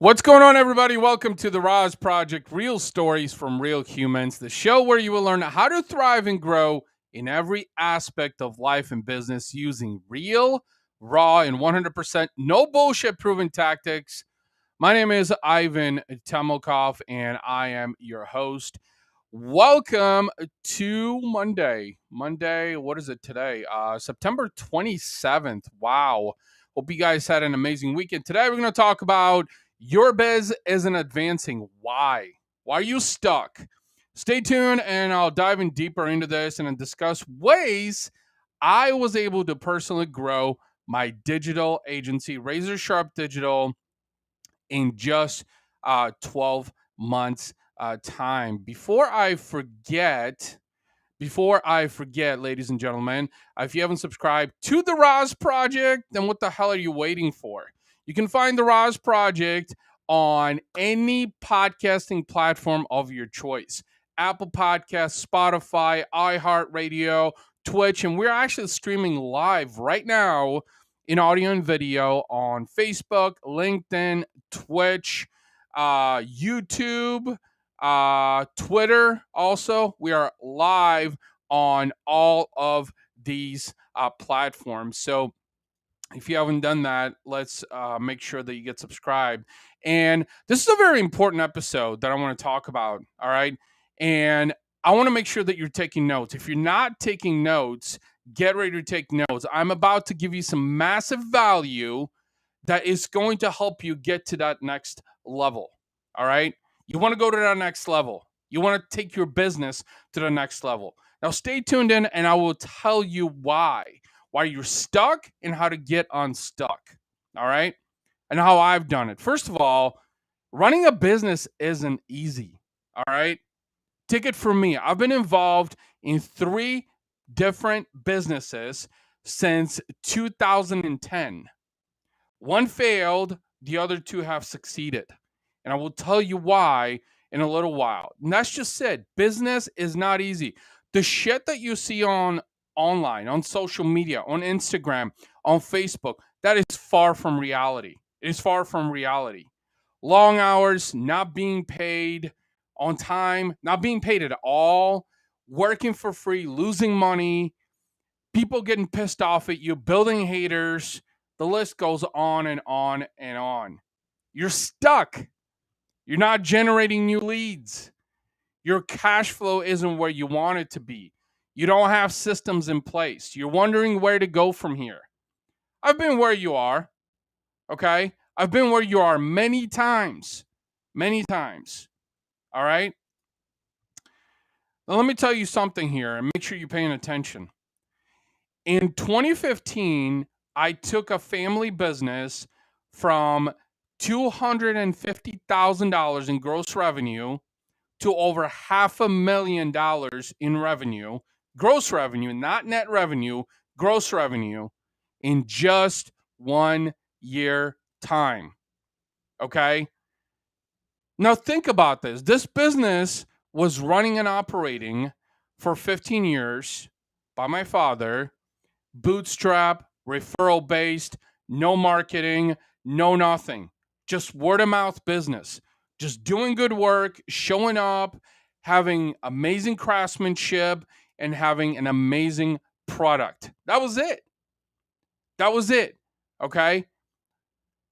What's going on, everybody? Welcome to the RAS Project, real stories from real humans, the show where you will learn how to thrive and grow in every aspect of life and business using real, raw, and 100% no bullshit proven tactics. My name is Ivan Temelkov, and I am your host. Welcome to Monday. What is it today? September 27th. Wow. Hope you guys had an amazing weekend. Today, we're going to talk about your biz isn't advancing. Why? Why are you stuck? Stay tuned, and I'll dive in deeper into this and discuss ways I was able to personally grow my digital agency, Razor Sharp Digital, in just 12 months time. Before I forget, ladies and gentlemen, if you haven't subscribed to the RAS Project, then what the hell are you waiting for? You can find the RAS Project on any podcasting platform of your choice. Apple Podcasts, Spotify, iHeartRadio, Twitch, and we're actually streaming live right now in audio and video on Facebook, LinkedIn, Twitch, YouTube, Twitter. Also, we are live on all of these platforms. So if you haven't done that, let's make sure that you get subscribed. And this is a very important episode that I want to talk about. All right. And I want to make sure that you're taking notes. If you're not taking notes, get ready to take notes. I'm about to give you some massive value that is going to help you get to that next level. All right. You want to go to that next level. You want to take your business to the next level. Now, stay tuned in and I will tell you why you're stuck and how to get unstuck. All right. And how I've done it. First of all, running a business isn't easy. All right. Take it from me. I've been involved in 3 different businesses since 2010. One failed, the other 2 have succeeded. And I will tell you why in a little while. And that's just it. Business is not easy. The shit that you see online, on social media, on Instagram, on Facebook, that is far from reality. It is far from reality. Long hours, not being paid on time, not being paid at all, working for free, losing money, people getting pissed off at you, building haters. The list goes on and on and on. You're stuck. You're not generating new leads. Your cash flow isn't where you want it to be. You don't have systems in place. You're wondering where to go from here. I've been where you are, okay? I've been where you are many times. All right? Now, let me tell you something here and make sure you're paying attention. In 2015, I took a family business from $250,000 in gross revenue to over $500,000 in revenue, gross revenue, not net revenue, gross revenue, in just 1 year time. Okay? Now think about this. This business was running and operating for 15 years by my father, bootstrap, referral based, no marketing, no nothing, just word of mouth business, just doing good work, showing up, having amazing craftsmanship, and having an amazing product. That was it. Okay.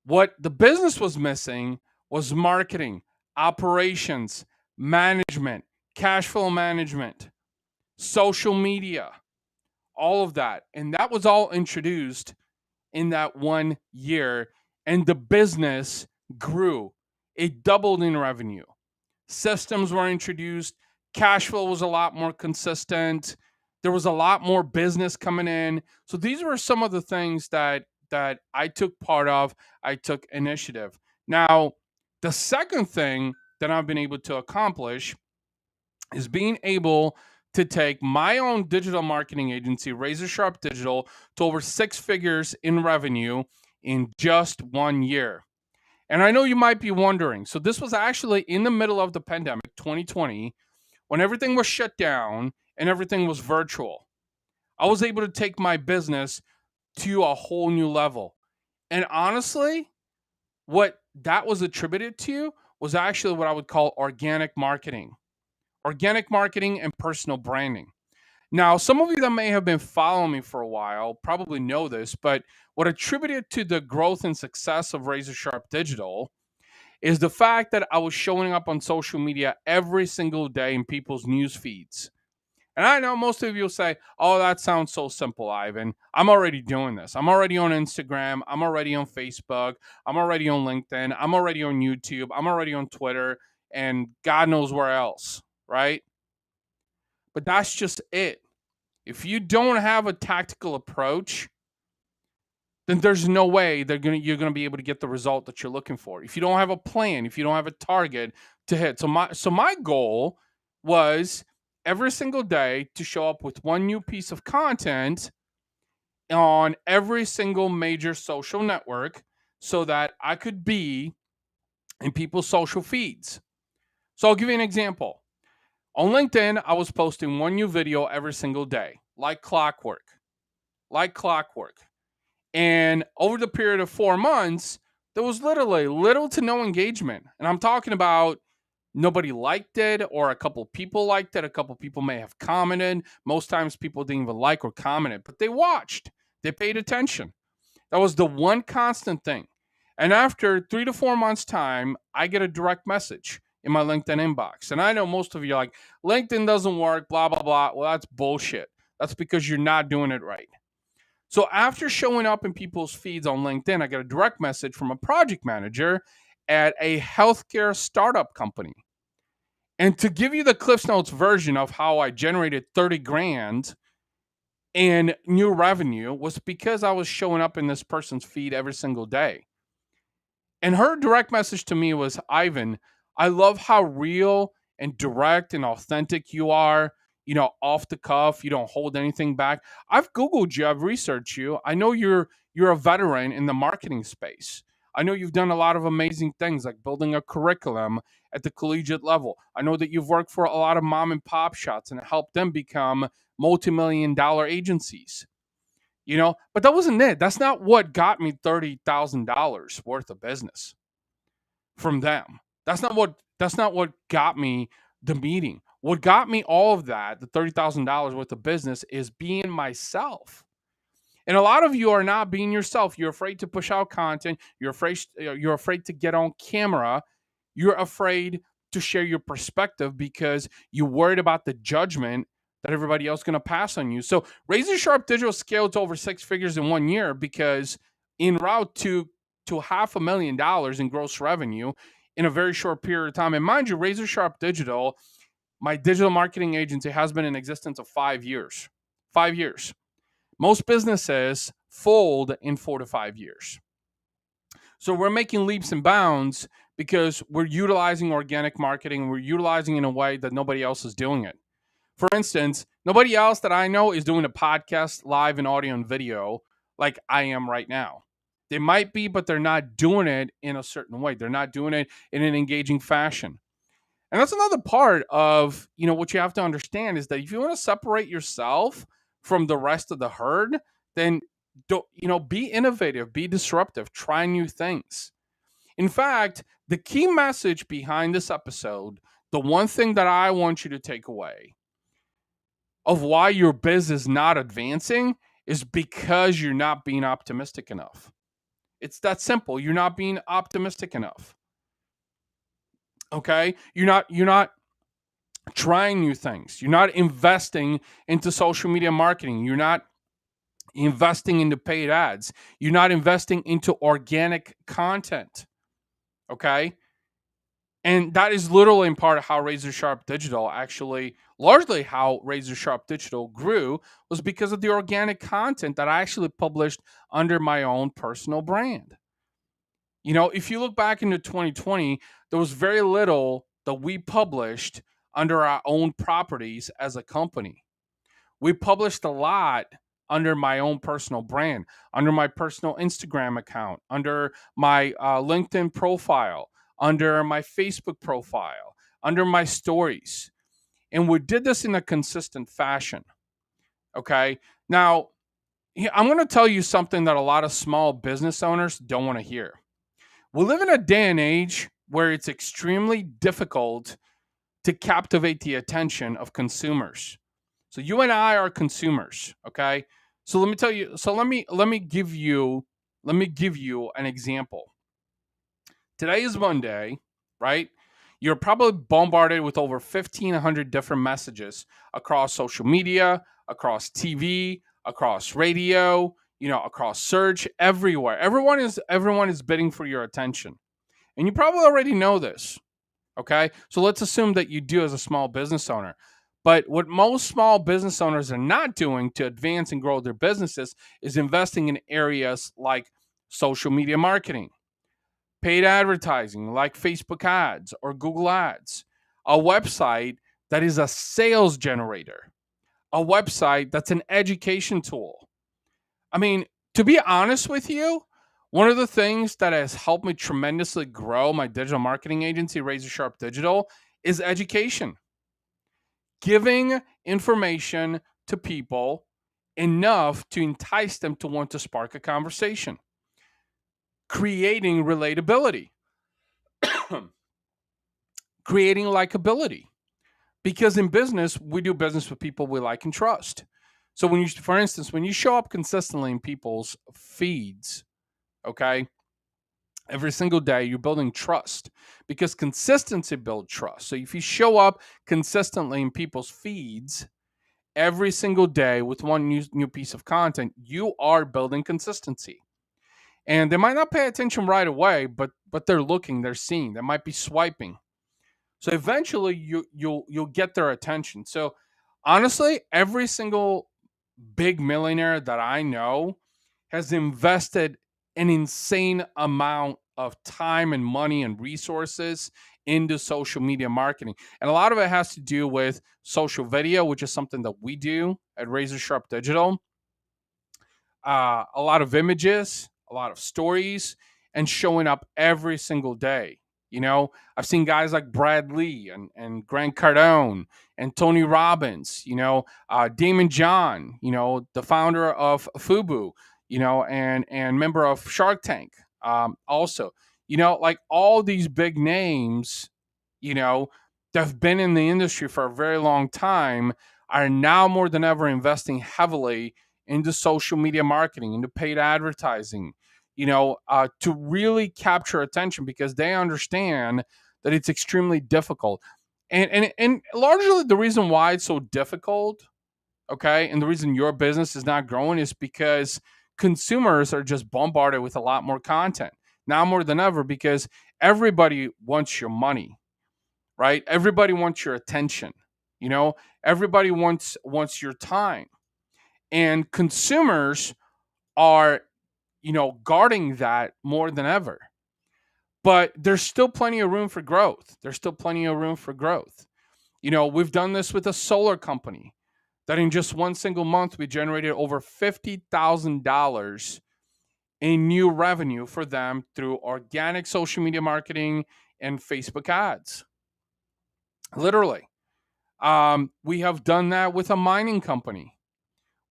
What the business was missing was marketing, operations, management, cash flow management, social media, all of that. And that was all introduced in that 1 year. And the business grew. It doubled in revenue. Systems were introduced. Cash flow was a lot more consistent. There was a lot more business coming in. So these were some of the things that I took part of. I took initiative. Now, the second thing that I've been able to accomplish is being able to take my own digital marketing agency, Razor Sharp Digital, to over 6 figures in revenue in just 1 year. And I know you might be wondering, so this was actually in the middle of the pandemic, 2020, when everything was shut down and everything was virtual. I was able to take my business to a whole new level. And honestly, what that was attributed to was actually what I would call organic marketing and personal branding. Now, some of you that may have been following me for a while probably know this, but what attributed to the growth and success of Razor Sharp Digital is the fact that I was showing up on social media every single day in people's news feeds. And I know most of you will say, oh, that sounds so simple, Ivan. I'm already doing this. I'm already on Instagram. I'm already on Facebook. I'm already on LinkedIn. I'm already on YouTube. I'm already on Twitter and God knows where else, right? But that's just it. If you don't have a tactical approach, then there's no way you're gonna be able to get the result that you're looking for. If you don't have a plan, if you don't have a target to hit. So my goal was every single day to show up with one new piece of content on every single major social network so that I could be in people's social feeds. So I'll give you an example. On LinkedIn, I was posting one new video every single day, like clockwork. Like clockwork. And over the period of 4 months, there was literally little to no engagement. And I'm talking about nobody liked it, or a couple people liked it. A couple people may have commented. Most times people didn't even like or comment it, but they watched, they paid attention. That was the one constant thing. And after 3 to 4 months' time, I get a direct message in my LinkedIn inbox. And I know most of you are like, LinkedIn doesn't work, blah, blah, blah. Well, that's bullshit. That's because you're not doing it right. So after showing up in people's feeds on LinkedIn, I got a direct message from a project manager at a healthcare startup company. And to give you the Cliffs Notes version of how I generated 30 grand in new revenue was because I was showing up in this person's feed every single day. And her direct message to me was, Ivan, I love how real and direct and authentic you are, off the cuff. You don't hold anything back. I've Googled you, I've researched you. I know you're a veteran in the marketing space. I know you've done a lot of amazing things like building a curriculum at the collegiate level. I know that you've worked for a lot of mom and pop shops and helped them become multi-million-dollar agencies. But that wasn't it. That's not what got me $30,000 worth of business from them. That's not what got me the meeting. What got me all of that, the $30,000 worth of business, is being myself. And a lot of you are not being yourself. You're afraid to push out content. You're afraid to get on camera. You're afraid to share your perspective because you're worried about the judgment that everybody else is going to pass on you. So Razor Sharp Digital scaled to over 6 figures in 1 year because en route to $500,000 in gross revenue in a very short period of time. And mind you, Razor Sharp Digital, my digital marketing agency, has been in existence of 5 years. 5 years. Most businesses fold in 4 to 5 years. So we're making leaps and bounds because we're utilizing organic marketing. We're utilizing it in a way that nobody else is doing it. For instance, nobody else that I know is doing a podcast live in audio and video like I am right now. They might be, but they're not doing it in a certain way. They're not doing it in an engaging fashion. And that's another part of, what you have to understand is that if you want to separate yourself from the rest of the herd, then be innovative, be disruptive, try new things. In fact, the key message behind this episode, the one thing that I want you to take away of why your business is not advancing is because you're not being optimistic enough. It's that simple. You're not being optimistic enough. Okay? You're not trying new things. You're not investing into social media marketing. You're not investing into paid ads. You're not investing into organic content. Okay? And that is literally in part of how Razor Sharp Digital largely how Razor Sharp Digital grew was because of the organic content that I actually published under my own personal brand. If you look back into 2020, there was very little that we published under our own properties as a company. We published a lot under my own personal brand, under my personal Instagram account, under my LinkedIn profile, under my Facebook profile, under my stories. And we did this in a consistent fashion. Okay. Now, I'm going to tell you something that a lot of small business owners don't want to hear. We live in a day and age where it's extremely difficult to captivate the attention of consumers. So you and I are consumers, okay? So let me tell you, so let me give you an example. Today is Monday, right? You're probably bombarded with over 1,500 different messages across social media, across TV, across radio, across search, everywhere. Everyone is bidding for your attention. And you probably already know this, okay? So let's assume that you do as a small business owner. But what most small business owners are not doing to advance and grow their businesses is investing in areas like social media marketing, paid advertising like Facebook ads or Google ads, a website that is a sales generator, a website that's an education tool. I mean, to be honest with you, one of the things that has helped me tremendously grow my digital marketing agency, Razor Sharp Digital, is education. Giving information to people enough to entice them to want to spark a conversation, creating relatability, creating likability. Because in business, we do business with people we like and trust. So for instance, when you show up consistently in people's feeds, okay, every single day, you're building trust because consistency builds trust. So if you show up consistently in people's feeds every single day with one new piece of content, you are building consistency. And they might not pay attention right away, but they're looking, they're seeing, they might be swiping. So eventually you'll get their attention. So honestly, every single big millionaire that I know has invested an insane amount of time and money and resources into social media marketing. And a lot of it has to do with social video, which is something that we do at Razor Sharp Digital. A lot of images, a lot of stories, and showing up every single day. I've seen guys like Brad Lee and Grant Cardone and Tony Robbins, Damon John, the founder of Fubu, and member of Shark Tank. Also, like all these big names, you know, that have been in the industry for a very long time are now more than ever investing heavily into social media marketing, into paid advertising, to really capture attention because they understand that it's extremely difficult. And largely the reason why it's so difficult, okay, and the reason your business is not growing is because consumers are just bombarded with a lot more content now more than ever because everybody wants your money, right? Everybody wants your attention, you know, everybody wants your time. And consumers are, guarding that more than ever. But there's still plenty of room for growth. There's still plenty of room for growth. We've done this with a solar company that in just one single month we generated over $50,000 in new revenue for them through organic social media marketing and Facebook ads. Literally. We have done that with a mining company.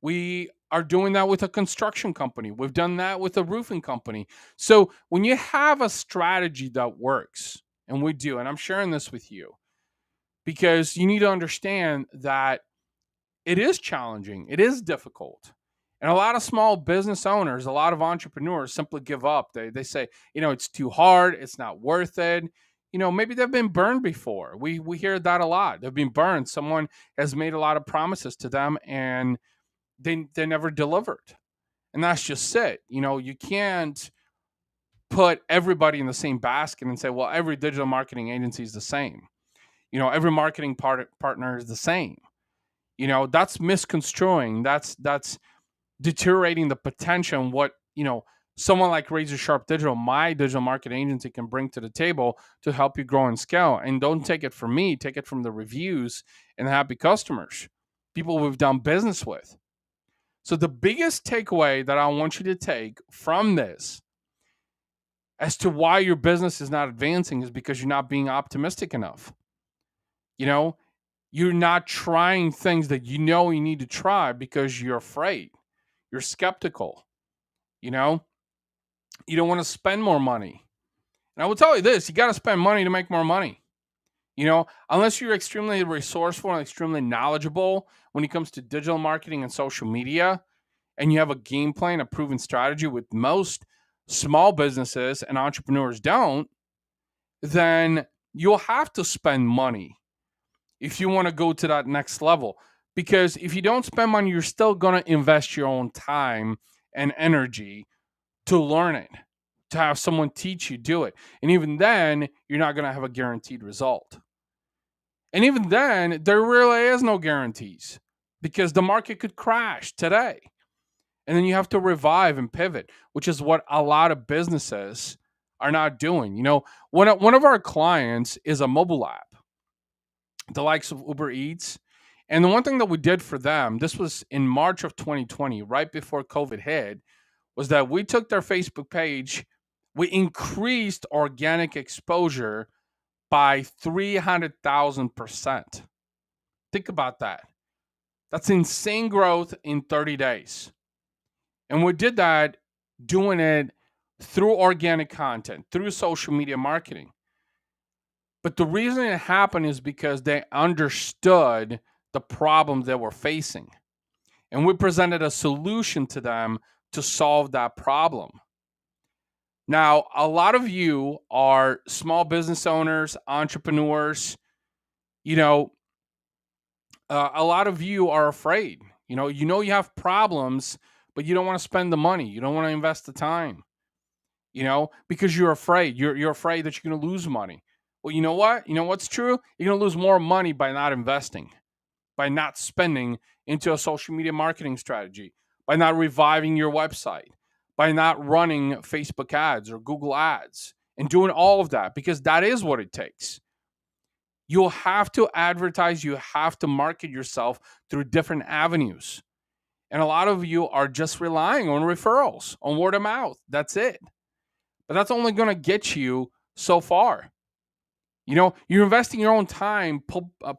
We are doing that with a construction company. We've done that with a roofing company. So when you have a strategy that works, and we do, and I'm sharing this with you because you need to understand that it is challenging, it is difficult. And a lot of small business owners, a lot of entrepreneurs simply give up. They say, it's too hard, it's not worth it. Maybe they've been burned before. We hear that a lot. They've been burned. Someone has made a lot of promises to them and they never delivered. And that's just it. You can't put everybody in the same basket and say, well, every digital marketing agency is the same. Every marketing partner is the same. That's misconstruing. That's deteriorating the potential and what, someone like Razor Sharp Digital, my digital marketing agency, can bring to the table to help you grow and scale. And don't take it from me, take it from the reviews and the happy customers, people we've done business with. So the biggest takeaway that I want you to take from this as to why your business is not advancing is because you're not being optimistic enough. You're not trying things that you need to try because you're afraid. You're skeptical. You don't want to spend more money. And I will tell you this, you got to spend money to make more money. Unless you're extremely resourceful and extremely knowledgeable when it comes to digital marketing and social media, and you have a game plan, a proven strategy, with most small businesses and entrepreneurs don't, then you'll have to spend money if you want to go to that next level. Because if you don't spend money, you're still going to invest your own time and energy to learn it, to have someone teach you, do it. And even then, you're not going to have a guaranteed result. And even then, there really is no guarantees because the market could crash today. And then you have to revive and pivot, which is what a lot of businesses are not doing. One of our clients is a mobile app, the likes of Uber Eats. And the one thing that we did for them, this was in March of 2020, right before COVID hit, was that we took their Facebook page, we increased organic exposure by 300,000%. Think about that. That's insane growth in 30 days. And we did that doing it through organic content, through social media marketing. But the reason it happened is because they understood the problems they were facing. And we presented a solution to them to solve that problem. Now, a lot of you are small business owners, entrepreneurs. A lot of you are afraid. You have problems, but you don't want to spend the money. You don't want to invest the time. Because you're afraid. You're afraid that you're going to lose money. Well, you know what? You know what's true? You're going to lose more money by not investing, by not spending into a social media marketing strategy, by not reviving your website, by not running Facebook ads or Google ads and doing all of that, because that is what it takes. You'll have to advertise, you have to market yourself through different avenues. And a lot of you are just relying on referrals, on word of mouth. That's it. But that's only going to get you so far. You're investing your own time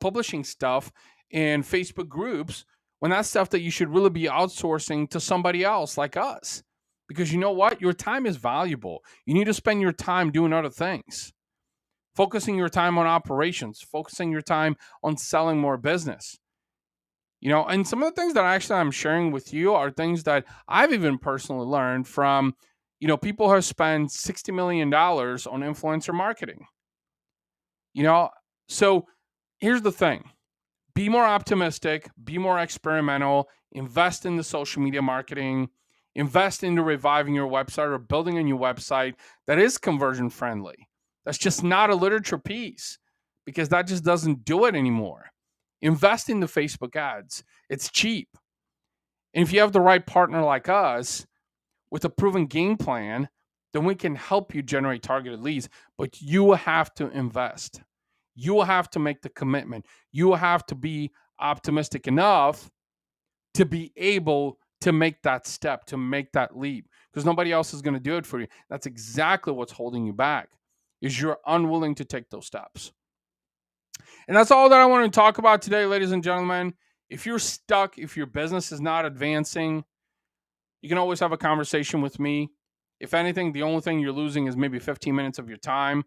publishing stuff in Facebook groups when that's stuff that you should really be outsourcing to somebody else like us. Because you know what? Your time is valuable. You need to spend your time doing other things, focusing your time on operations, focusing your time on selling more business. And some of the things that I'm sharing with you are things that I've even personally learned from, people who have spent $60 million on influencer marketing. So here's the thing. Be more optimistic, be more experimental, invest in the social media marketing, invest into reviving your website or building a new website that is conversion friendly. That's just not a literature piece because that just doesn't do it anymore. Invest in the Facebook ads. It's cheap. And if you have the right partner like us with a proven game plan, then we can help you generate targeted leads, but you have to invest. You will have to make the commitment. You will have to be optimistic enough to be able to make that step, to make that leap, because nobody else is going to do it for you. That's exactly what's holding you back, is you're unwilling to take those steps. And that's all that I want to talk about today, ladies and gentlemen. If you're stuck, if your business is not advancing, you can always have a conversation with me. If anything, the only thing you're losing is maybe 15 minutes of your time.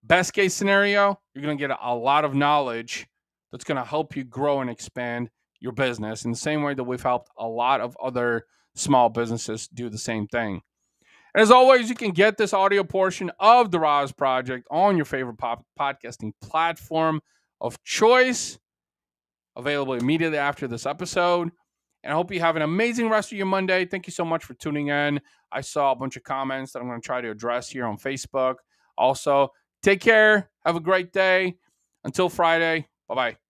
Best case scenario, you're going to get a lot of knowledge that's going to help you grow and expand your business in the same way that we've helped a lot of other small businesses do the same thing. And as always, you can get this audio portion of the RAS Project on your favorite podcasting platform of choice, available immediately after this episode. And I hope you have an amazing rest of your Monday. Thank you so much for tuning in. I saw a bunch of comments that I'm going to try to address here on Facebook. Also, take care. Have a great day. Until Friday. Bye-bye.